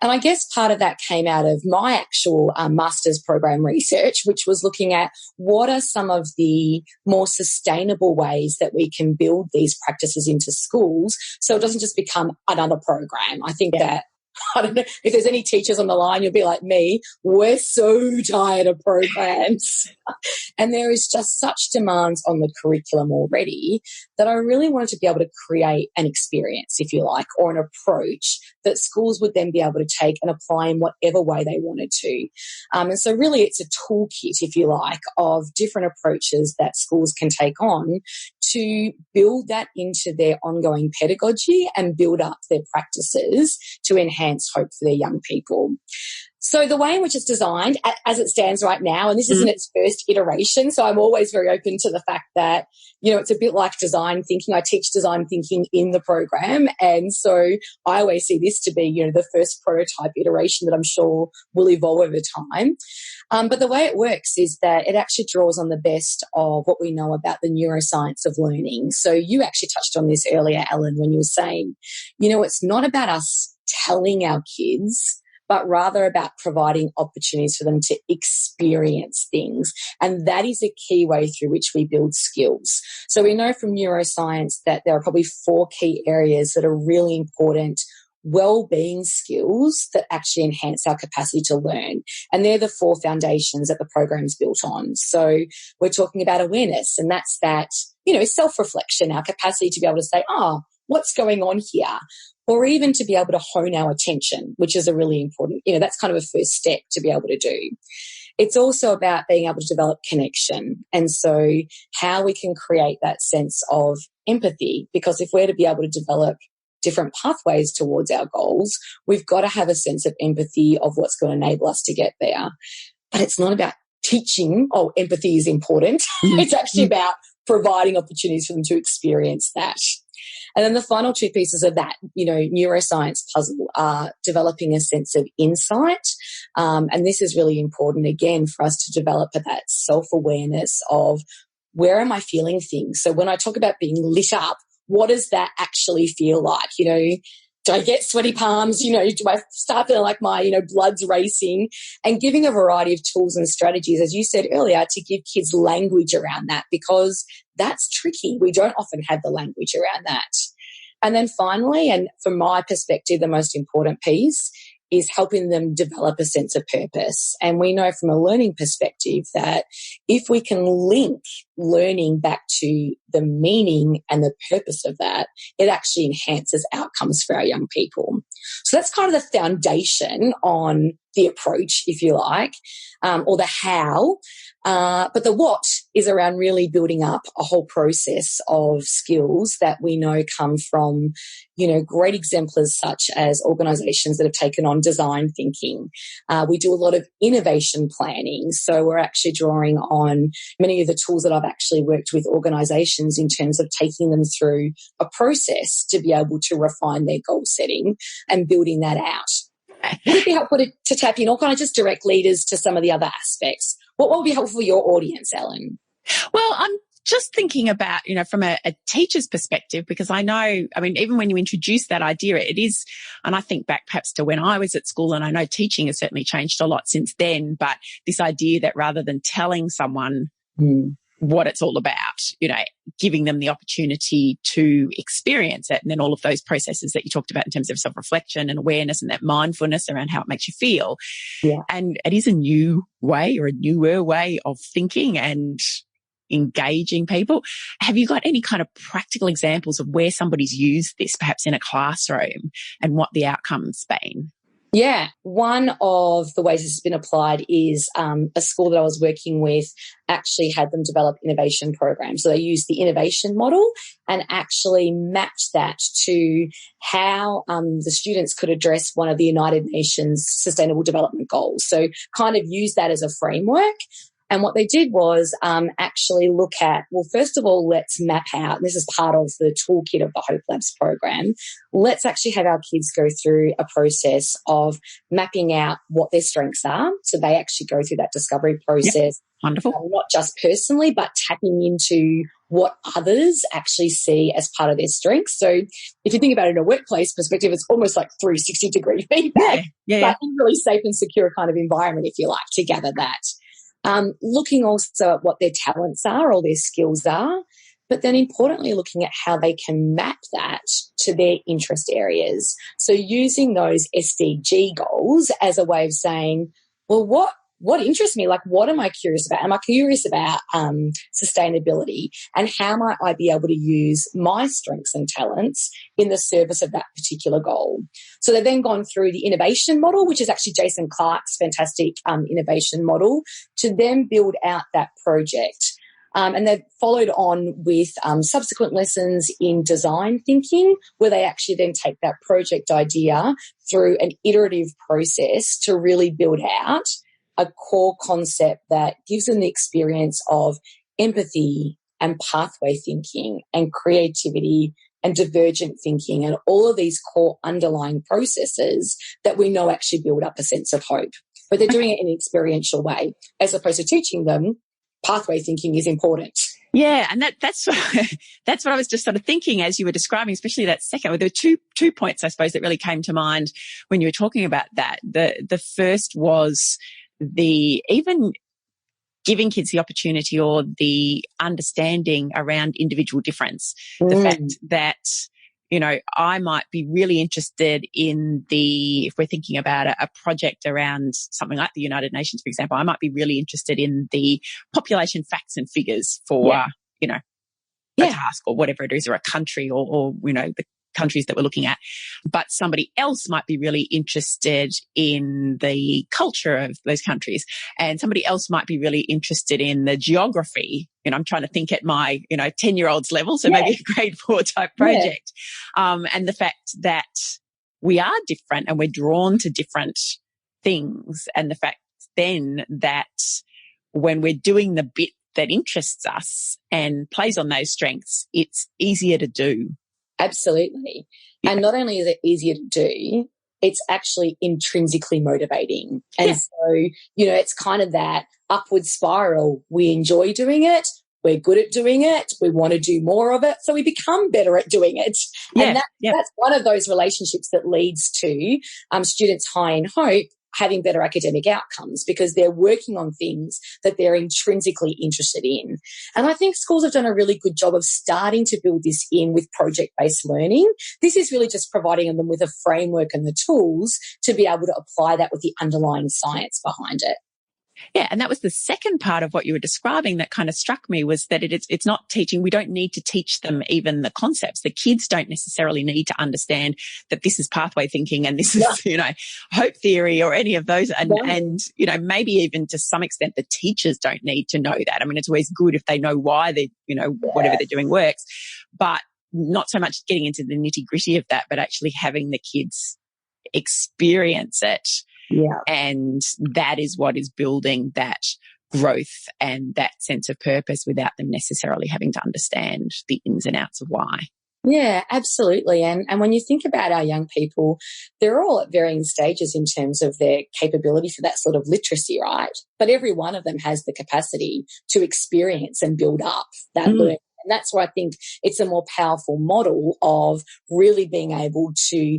And I guess part of that came out of my actual master's program research, which was looking at what are some of the more sustainable ways that we can build these practices into schools so it doesn't just become another program. I think that I don't know if there's any teachers on the line, you'll be like me. We're so tired of programs. And there is just such demands on the curriculum already that I really wanted to be able to create an experience, if you like, or an approach that schools would then be able to take and apply in whatever way they wanted to. And so really it's a toolkit, if you like, of different approaches that schools can take on to build that into their ongoing pedagogy and build up their practices to enhance hope for their young people. So the way in which it's designed, as it stands right now, and this isn't its first iteration, so I'm always very open to the fact that, it's a bit like design thinking. I teach design thinking in the program, and so I always see this to be, the first prototype iteration that I'm sure will evolve over time. But the way it works is that it actually draws on the best of what we know about the neuroscience of learning. So you actually touched on this earlier, Ellen, when you were saying, it's not about us telling our kids, but rather about providing opportunities for them to experience things. And that is a key way through which we build skills. So we know from neuroscience that there are probably 4 key areas that are really important well-being skills that actually enhance our capacity to learn. And they're the 4 foundations that the program's built on. So we're talking about awareness, and that's that, self-reflection, our capacity to be able to say, what's going on here? Or even to be able to hone our attention, which is a really important, that's kind of a first step to be able to do. It's also about being able to develop connection. And so how we can create that sense of empathy, because if we're to be able to develop different pathways towards our goals, we've got to have a sense of empathy of what's going to enable us to get there. But it's not about teaching, empathy is important. It's actually about providing opportunities for them to experience that. And then the final 2 pieces of that, neuroscience puzzle are developing a sense of insight. And this is really important, again, for us to develop that self-awareness of where am I feeling things? So when I talk about being lit up, what does that actually feel like? Do I get sweaty palms? Do I start feeling like my, blood's racing? And giving a variety of tools and strategies, as you said earlier, to give kids language around that, because that's tricky. We don't often have the language around that. And then finally, and from my perspective, the most important piece is helping them develop a sense of purpose. And we know from a learning perspective that if we can link learning back to the meaning and the purpose of that, it actually enhances outcomes for our young people. So that's kind of the foundation on the approach, if you like, or the how. But the what is around really building up a whole process of skills that we know come from, great exemplars such as organisations that have taken on design thinking. We do a lot of innovation planning. So we're actually drawing on many of the tools that I've actually worked with organisations in terms of taking them through a process to be able to refine their goal setting and building that out. Would it be helpful to tap in or kind of just direct leaders to some of the other aspects? What would be helpful for your audience, Ellen? Well, I'm just thinking about, from a teacher's perspective, because I know, even when you introduce that idea, it is, and I think back perhaps to when I was at school, and I know teaching has certainly changed a lot since then, but this idea that rather than telling someone what it's all about, giving them the opportunity to experience it. And then all of those processes that you talked about in terms of self-reflection and awareness and that mindfulness around how it makes you feel. Yeah. And it is a new way or a newer way of thinking and engaging people. Have you got any kind of practical examples of where somebody's used this, perhaps in a classroom, and what the outcome's been? Yeah, one of the ways this has been applied is a school that I was working with actually had them develop innovation programs. So they used the innovation model and actually mapped that to how the students could address one of the United Nations Sustainable Development Goals. So kind of use that as a framework. And what they did was actually look at, well, first of all, let's map out, and this is part of the toolkit of the Hope Labs program, let's actually have our kids go through a process of mapping out what their strengths are. So they actually go through that discovery process. Yep. Wonderful. Not just personally, but tapping into what others actually see as part of their strengths. So if you think about it in a workplace perspective, it's almost like 360-degree feedback, but in a really safe and secure kind of environment, if you like, to gather that. Looking also at what their talents are or their skills are, but then importantly looking at how they can map that to their interest areas. So using those SDG goals as a way of saying, well, what interests me? Like, what am I curious about? Am I curious about sustainability, and how might I be able to use my strengths and talents in the service of that particular goal? So they've then gone through the innovation model, which is actually Jason Clark's fantastic innovation model, to then build out that project. And they've followed on with subsequent lessons in design thinking, where they actually then take that project idea through an iterative process to really build out a core concept that gives them the experience of empathy and pathway thinking and creativity and divergent thinking and all of these core underlying processes that we know actually build up a sense of hope. But they're doing it in an experiential way, as opposed to teaching them pathway thinking is important. Yeah, and that's what I was just sort of thinking as you were describing, especially that second. There were two points, I suppose, that really came to mind when you were talking about that. The first was even giving kids the opportunity or the understanding around individual difference. The fact that, I might be really interested in if we're thinking about a project around something like the United Nations, for example, I might be really interested in the population facts and figures for, a task or whatever it is, or a country or the countries that we're looking at. But somebody else might be really interested in the culture of those countries, and somebody else might be really interested in the geography. I'm trying to think at my 10-year-old's level, so maybe a grade 4 type project. And the fact that we are different and we're drawn to different things, and the fact then that when we're doing the bit that interests us and plays on those strengths, it's easier to do. Absolutely. Yeah. And not only is it easier to do, it's actually intrinsically motivating. And so, it's kind of that upward spiral. We enjoy doing it. We're good at doing it. We want to do more of it. So we become better at doing it. And that's one of those relationships that leads to students high in hope having better academic outcomes, because they're working on things that they're intrinsically interested in. And I think schools have done a really good job of starting to build this in with project-based learning. This is really just providing them with a framework and the tools to be able to apply that with the underlying science behind it. Yeah, and that was the second part of what you were describing that kind of struck me, was that it's not teaching. We don't need to teach them even the concepts. The kids don't necessarily need to understand that this is pathway thinking and this is, hope theory or any of those. And maybe even to some extent, the teachers don't need to know that. I mean, it's always good if they know why they, whatever they're doing works, but not so much getting into the nitty-gritty of that, but actually having the kids experience it. Yeah. And that is what is building that growth and that sense of purpose without them necessarily having to understand the ins and outs of why. Yeah, absolutely. And when you think about our young people, they're all at varying stages in terms of their capability for that sort of literacy, right? But every one of them has the capacity to experience and build up that learning. And that's why I think it's a more powerful model of really being able to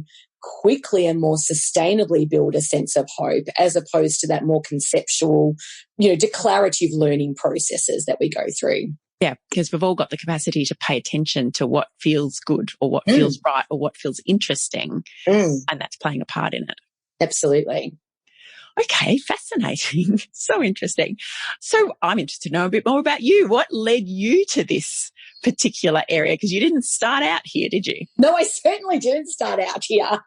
quickly and more sustainably build a sense of hope, as opposed to that more conceptual, declarative learning processes that we go through. Yeah, because we've all got the capacity to pay attention to what feels good or what feels right or what feels interesting, and that's playing a part in it. Absolutely. Okay, fascinating. So interesting. So I'm interested to know a bit more about you. What led you to this particular area? Because you didn't start out here, did you? No, I certainly didn't start out here.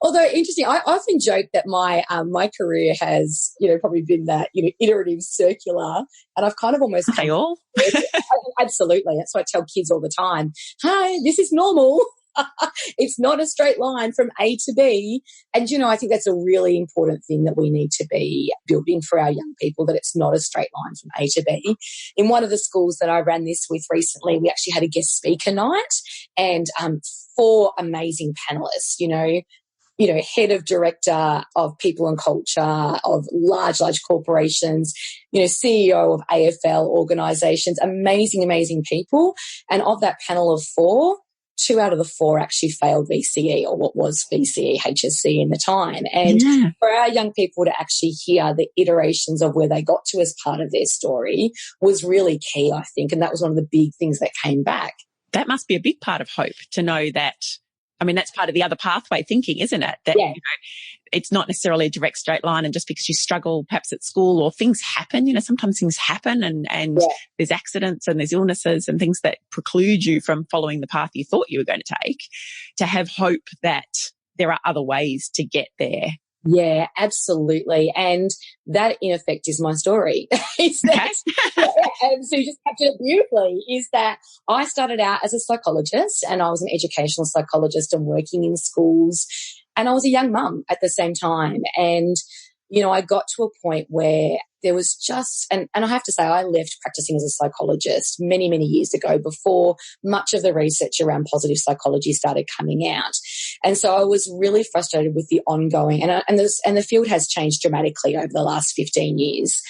Although interesting, I often joke that my career has, probably been that, iterative, circular, and I've kind of almost They all? Absolutely. That's what I tell kids all the time. Hi, this is normal. It's not a straight line from A to B. And, I think that's a really important thing that we need to be building for our young people, that it's not a straight line from A to B. In one of the schools that I ran this with recently, we actually had a guest speaker night and 4 amazing panelists, head of director of people and culture of large corporations, CEO of AFL organizations, amazing people. And of that panel of 4, 2 out of the 4 actually failed VCE, or what was VCE, HSC in the time. And for our young people to actually hear the iterations of where they got to as part of their story was really key, I think. And that was one of the big things that came back. That must be a big part of hope, to know that. I mean, that's part of the other pathway thinking, isn't it? That, it's not necessarily a direct straight line, and just because you struggle perhaps at school or things happen, sometimes things happen and there's accidents and there's illnesses and things that preclude you from following the path you thought you were going to take, to have hope that there are other ways to get there. Yeah, absolutely. And that, in effect, is my story. And so you just captured it beautifully, is that I started out as a psychologist, and I was an educational psychologist and working in schools. And I was a young mum at the same time. And, I got to a point where there was just, and I have to say, I left practicing as a psychologist many, many years ago, before much of the research around positive psychology started coming out. And so I was really frustrated with the ongoing, and the field has changed dramatically over the last 15 years.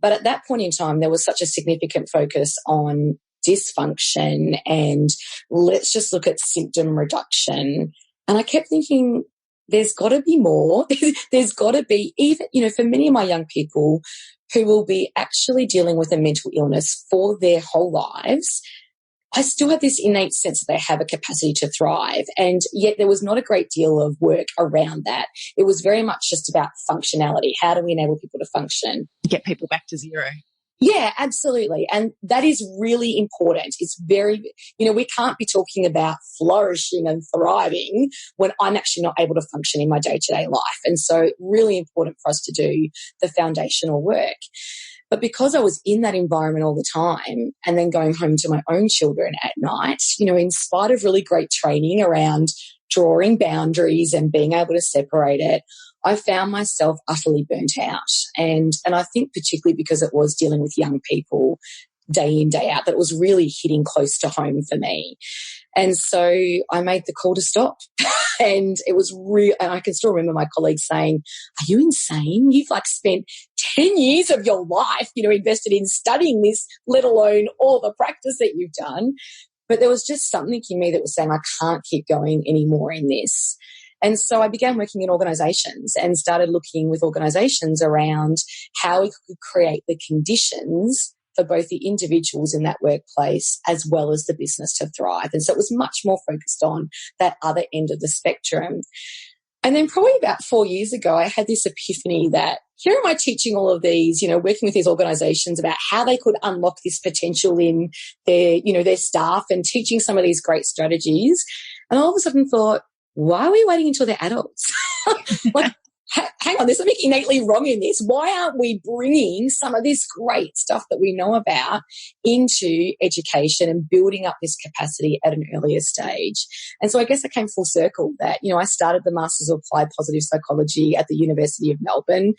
But at that point in time, there was such a significant focus on dysfunction and let's just look at symptom reduction. And I kept thinking, there's got to be more. There's got to be, even, for many of my young people who will be actually dealing with a mental illness for their whole lives, I still have this innate sense that they have a capacity to thrive. And yet there was not a great deal of work around that. It was very much just about functionality. How do we enable people to function? Get people back to zero. Yeah, absolutely. And that is really important. It's very, we can't be talking about flourishing and thriving when I'm actually not able to function in my day-to-day life. And so really important for us to do the foundational work. But because I was in that environment all the time, and then going home to my own children at night, in spite of really great training around drawing boundaries and being able to separate it, I found myself utterly burnt out. And I think particularly because it was dealing with young people day in, day out, that it was really hitting close to home for me. And so I made the call to stop. And it was real. And I can still remember my colleagues saying, "Are you insane? You've spent 10 years of your life, invested in studying this, let alone all the practice that you've done." But there was just something in me that was saying, I can't keep going anymore in this. And so I began working in organisations and started looking with organisations around how we could create the conditions for both the individuals in that workplace as well as the business to thrive. And so it was much more focused on that other end of the spectrum. And then probably about 4 years ago, I had this epiphany that here am I teaching all of these, working with these organisations about how they could unlock this potential in their staff, and teaching some of these great strategies. And all of a sudden thought, why are we waiting until they're adults? Hang on, there's something innately wrong in this. Why aren't we bringing some of this great stuff that we know about into education and building up this capacity at an earlier stage? And so I guess I came full circle that, I started the Masters of Applied Positive Psychology at the University of Melbourne,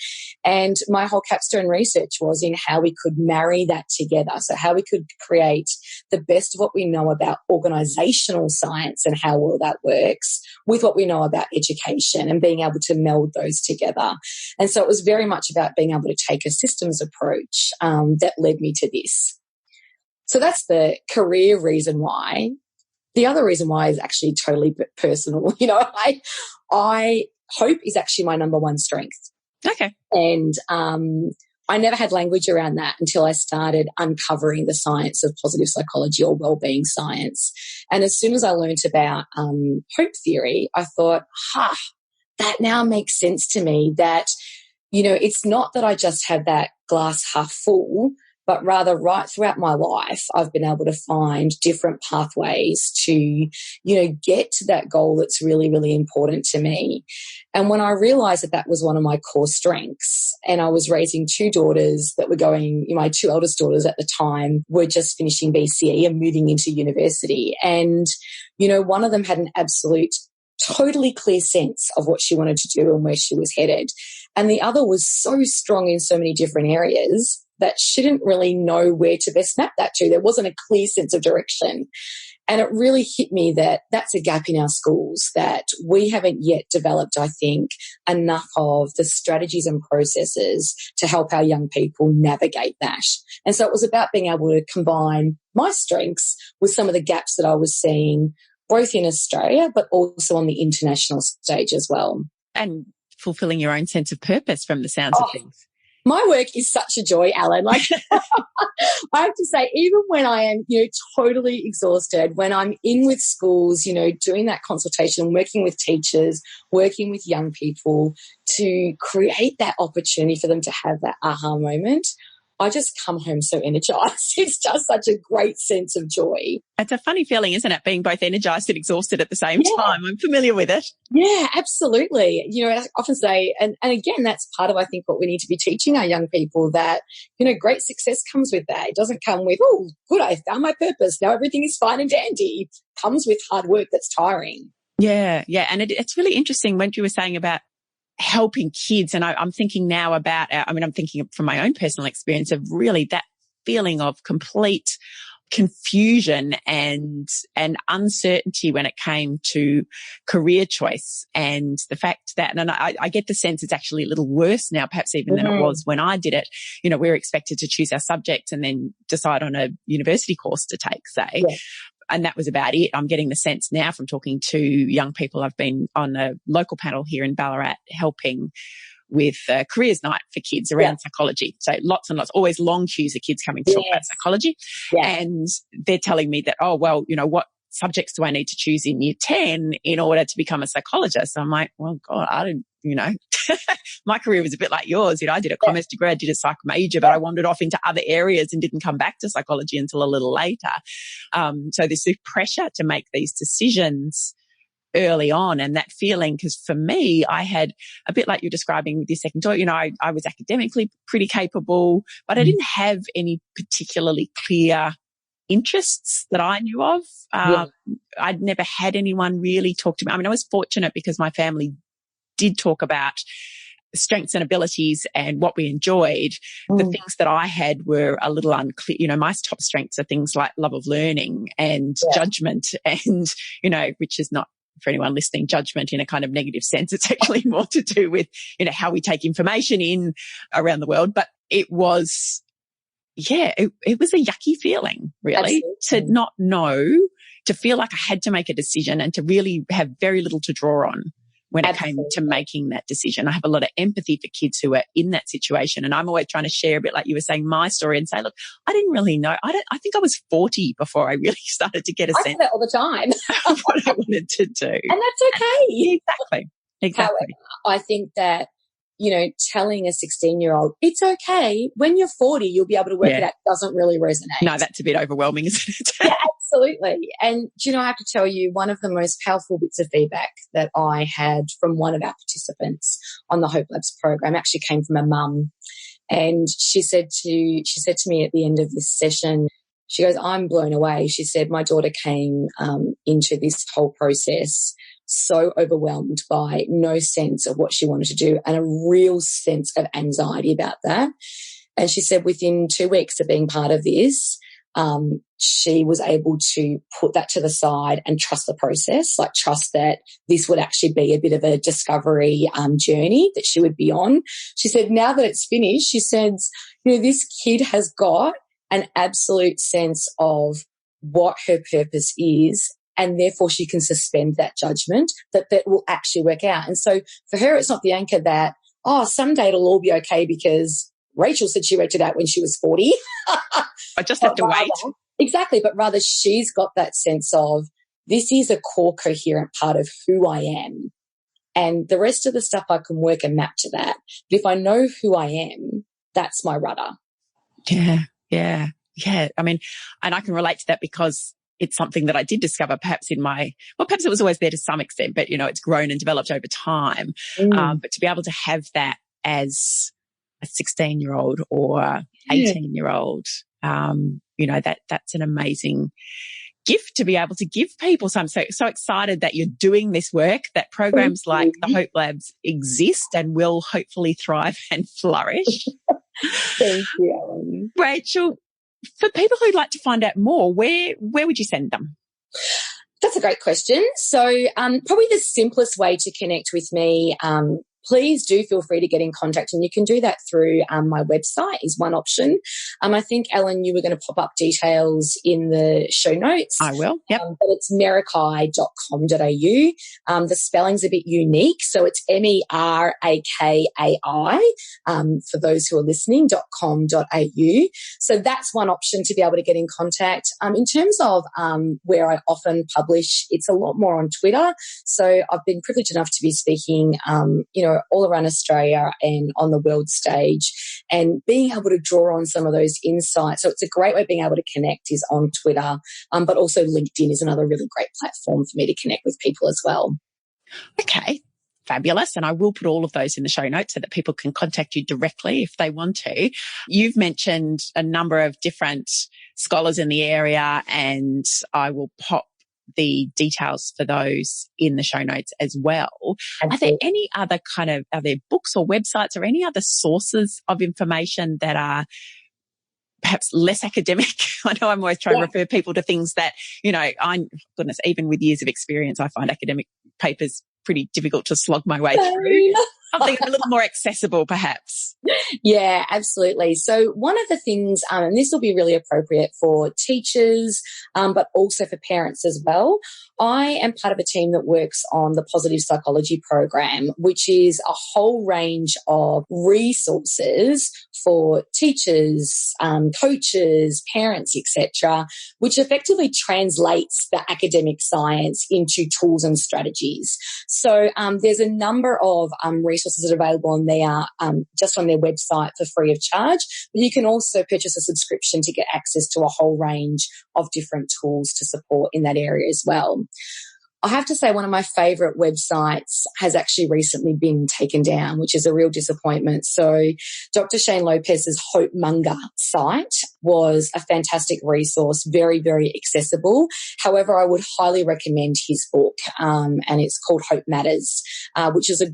and my whole capstone research was in how we could marry that together. So how we could create the best of what we know about organisational science and how well that works with what we know about education, and being able to meld those together. And so it was very much about being able to take a systems approach that led me to this. So that's the career reason why. The other reason why is actually totally personal. I hope is actually my number one strength. Okay. And I never had language around that until I started uncovering the science of positive psychology, or wellbeing science. And as soon as I learned about hope theory, I thought, that now makes sense to me, that it's not that I just have that glass half full, but rather right throughout my life, I've been able to find different pathways to, get to that goal that's really, really important to me. And when I realized that that was one of my core strengths, and I was raising two daughters that were going, my two eldest daughters at the time were just finishing BCE and moving into university. And, one of them had an absolute totally clear sense of what she wanted to do and where she was headed. And the other was so strong in so many different areas that she didn't really know where to best map that to. There wasn't a clear sense of direction. And it really hit me that that's a gap in our schools, that we haven't yet developed, I think, enough of the strategies and processes to help our young people navigate that. And so it was about being able to combine my strengths with some of the gaps that I was seeing, both in Australia, but also on the international stage as well. And fulfilling your own sense of purpose from the sounds of things. My work is such a joy, Alan. Like, I have to say, even when I am, totally exhausted, when I'm in with schools, doing that consultation, working with teachers, working with young people to create that opportunity for them to have that aha moment, I just come home so energized. It's just such a great sense of joy. It's a funny feeling, isn't it? Being both energized and exhausted at the same time. I'm familiar with it. Yeah, absolutely. I often say, and again, that's part of, I think, what we need to be teaching our young people, that, great success comes with that. It doesn't come with, oh, good, I found my purpose. Now everything is fine and dandy. It comes with hard work that's tiring. Yeah. And it's really interesting when you were saying about helping kids. And I'm thinking now about, I'm thinking from my own personal experience of really that feeling of complete confusion and uncertainty when it came to career choice, and the fact that, and I get the sense it's actually a little worse now, perhaps even than it was when I did it. We're expected to choose our subjects and then decide on a university course to take, say. Yeah. And that was about it. I'm getting the sense now from talking to young people. I've been on a local panel here in Ballarat helping with careers night for kids around psychology. So lots and lots, always long queues of kids coming to talk about psychology. Yeah. And they're telling me that, what subjects do I need to choose in year 10 in order to become a psychologist? I'm like, well, God, I don't, my career was a bit like yours. I did a commerce degree, I did a psych major, but I wandered off into other areas and didn't come back to psychology until a little later. So there's this pressure to make these decisions early on, and that feeling, because for me, I had a bit like you're describing with your second daughter, I was academically pretty capable, but I didn't have any particularly clear interests that I knew of. I'd never had anyone really talk to me. I was fortunate because my family did talk about strengths and abilities and what we enjoyed. The things that I had were a little unclear. My top strengths are things like love of learning and judgment, and, which is not, for anyone listening, judgment in a kind of negative sense. It's actually more to do with, how we take information in around the world. But it was, it was a yucky feeling, really. Absolutely. To not know, to feel like I had to make a decision and to really have very little to draw on when it came to making that decision. I have a lot of empathy for kids who are in that situation. And I'm always trying to share a bit, like you were saying, my story and say, look, I didn't really know. I think I was 40 before I really started to get a sense. I do that all the time. of what I wanted to do. And that's okay. Exactly. However, I think that, telling a 16-year-old, it's okay. When you're 40, you'll be able to work it out, doesn't really resonate. No, that's a bit overwhelming, isn't it? Yeah, absolutely. And, I have to tell you, one of the most powerful bits of feedback that I had from one of our participants on the Hope Labs program actually came from a mum. And she said to me at the end of this session, she goes, I'm blown away. She said, my daughter came into this whole process so overwhelmed by no sense of what she wanted to do and a real sense of anxiety about that. And she said within 2 weeks of being part of this, she was able to put that to the side and trust the process, like trust that this would actually be a bit of a discovery journey that she would be on. She said, now that it's finished, she says, this kid has got an absolute sense of what her purpose is, and therefore she can suspend that judgment that will actually work out. And so for her, it's not the anchor that, someday it'll all be okay because Rachel said she worked it out when she was 40. I just have to wait. Exactly. But rather she's got that sense of, this is a core coherent part of who I am. And the rest of the stuff I can work and map to that. But if I know who I am, that's my rudder. Yeah. I mean, and I can relate to that because it's something that I did discover perhaps perhaps it was always there to some extent, but, it's grown and developed over time. But to be able to have that as a 16-year-old or 18-year-old, that's an amazing gift to be able to give people. So I'm so excited that you're doing this work, that programs like the Hope Labs exist and will hopefully thrive and flourish. Thank you, Ellen. Rachel, for people who'd like to find out more, where would you send them? That's a great question. So probably the simplest way to connect with me, please do feel free to get in contact, and you can do that through my website is one option. I think, Ellen, you were going to pop up details in the show notes. I will, yep. But it's merakai.com.au. The spelling's a bit unique, so it's Merakai, for those who are listening, .com.au. So that's one option to be able to get in contact. In terms of where I often publish, it's a lot more on Twitter. So I've been privileged enough to be speaking, all around Australia and on the world stage, and being able to draw on some of those insights. So it's a great way of being able to connect is on Twitter, but also LinkedIn is another really great platform for me to connect with people as well. Okay. Fabulous. And I will put all of those in the show notes so that people can contact you directly if they want to. You've mentioned a number of different scholars in the area, and I will pop the details for those in the show notes as well. Absolutely. Are there any other are there books or websites or any other sources of information that are perhaps less academic? I know I'm always trying to refer people to things that, even with years of experience, I find academic papers pretty difficult to slog my way through. Something a little more accessible, perhaps. Yeah, absolutely. So one of the things, and this will be really appropriate for teachers, but also for parents as well. I am part of a team that works on the positive psychology program, which is a whole range of resources for teachers, coaches, parents, etc., which effectively translates the academic science into tools and strategies. So there's a number of resources that are available on there, just on their website for free of charge. But you can also purchase a subscription to get access to a whole range of different tools to support in that area as well. I have to say one of my favourite websites has actually recently been taken down, which is a real disappointment. So Dr. Shane Lopez's Hope Monger site was a fantastic resource, very, very accessible. However, I would highly recommend his book, and it's called Hope Matters, which is a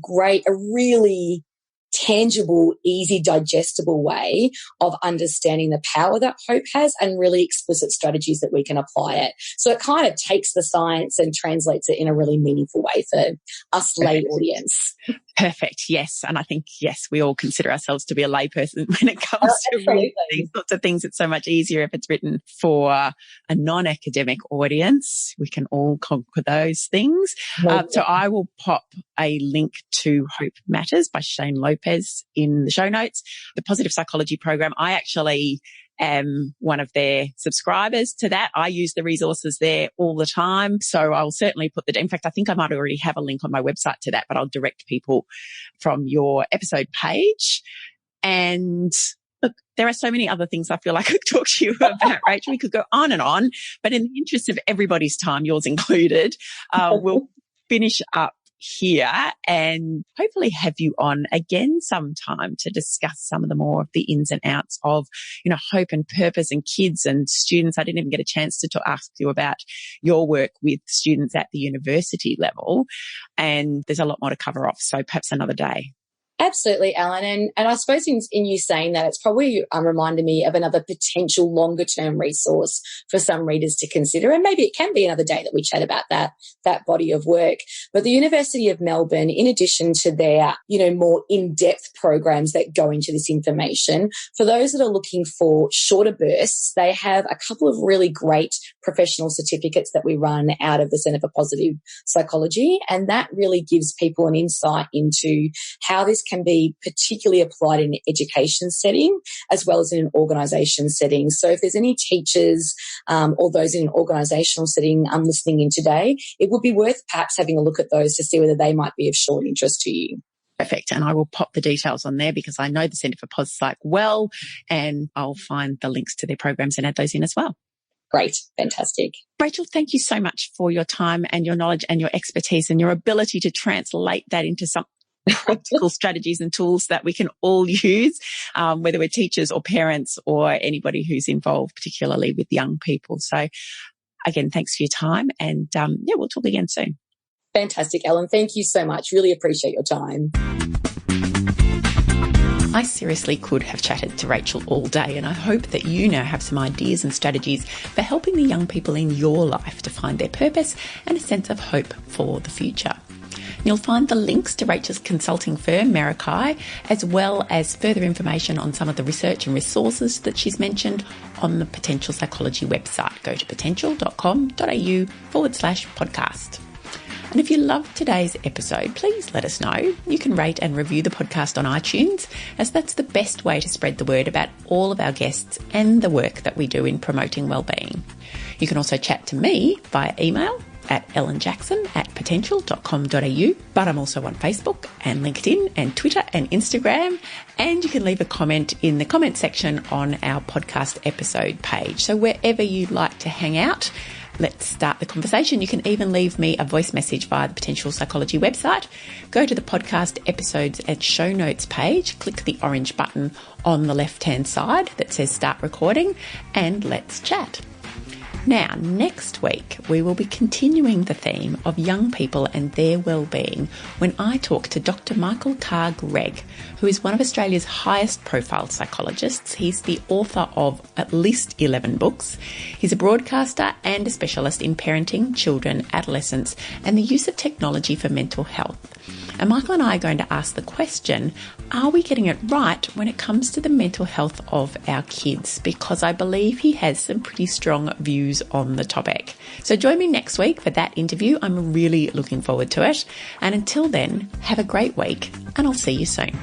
really tangible, easy, digestible way of understanding the power that hope has and really explicit strategies that we can apply it. So it kind of takes the science and translates it in a really meaningful way for us lay audience. Perfect. Yes. And I think, we all consider ourselves to be a layperson when it comes to reading these sorts of things. It's so much easier if it's written for a non-academic audience. We can all conquer those things. So I will pop a link to Hope Matters by Shane Lopez in the show notes. The Positive Psychology Program, I actually am one of their subscribers to that. I use the resources there all the time. So I'll certainly in fact, I think I might already have a link on my website to that, but I'll direct people from your episode page. And look, there are so many other things I feel like I could talk to you about, Rachel. We could go on and on, but in the interest of everybody's time, yours included, we'll finish up here and hopefully have you on again sometime to discuss some of the more of the ins and outs of, hope and purpose and kids and students. I didn't even get a chance to ask you about your work with students at the university level, and there's a lot more to cover off. So perhaps another day. Absolutely, Ellen. And I suppose in you saying that, it's probably reminded me of another potential longer term resource for some readers to consider. And maybe it can be another day that we chat about that body of work. But the University of Melbourne, in addition to their, more in-depth programs that go into this information, for those that are looking for shorter bursts, they have a couple of really great professional certificates that we run out of the Centre for Positive Psychology. And that really gives people an insight into how this can be particularly applied in an education setting as well as in an organisation setting. So if there's any teachers or those in an organisational setting listening in today, it would be worth perhaps having a look at those to see whether they might be of short interest to you. Perfect. And I will pop the details on there because I know the Centre for Pos Psych well, and I'll find the links to their programs and add those in as well. Great. Fantastic. Rachel, thank you so much for your time and your knowledge and your expertise and your ability to translate that into some practical strategies and tools that we can all use, whether we're teachers or parents or anybody who's involved, particularly with young people. So again, thanks for your time, and we'll talk again soon. Fantastic, Ellen. Thank you so much. Really appreciate your time. I seriously could have chatted to Rachel all day, and I hope that you now have some ideas and strategies for helping the young people in your life to find their purpose and a sense of hope for the future. You'll find the links to Rachel's consulting firm, Merakai, as well as further information on some of the research and resources that she's mentioned on the Potential Psychology website. Go to potential.com.au/podcast. And if you loved today's episode, please let us know. You can rate and review the podcast on iTunes, as that's the best way to spread the word about all of our guests and the work that we do in promoting wellbeing. You can also chat to me via email at ellenjackson@potential.com.au, but I'm also on Facebook and LinkedIn and Twitter and Instagram, and you can leave a comment in the comment section on our podcast episode page. So wherever you'd like to hang out, let's start the conversation. You can even leave me a voice message via the Potential Psychology website. Go to the podcast episodes and show notes page, click the orange button on the left-hand side that says start recording, and let's chat. Now, next week, we will be continuing the theme of young people and their wellbeing when I talk to Dr. Michael Carr-Gregg, who is one of Australia's highest profile psychologists. He's the author of at least 11 books. He's a broadcaster and a specialist in parenting, children, adolescents, and the use of technology for mental health. And Michael and I are going to ask the question, are we getting it right when it comes to the mental health of our kids? Because I believe he has some pretty strong views on the topic. So join me next week for that interview. I'm really looking forward to it. And until then, have a great week, and I'll see you soon.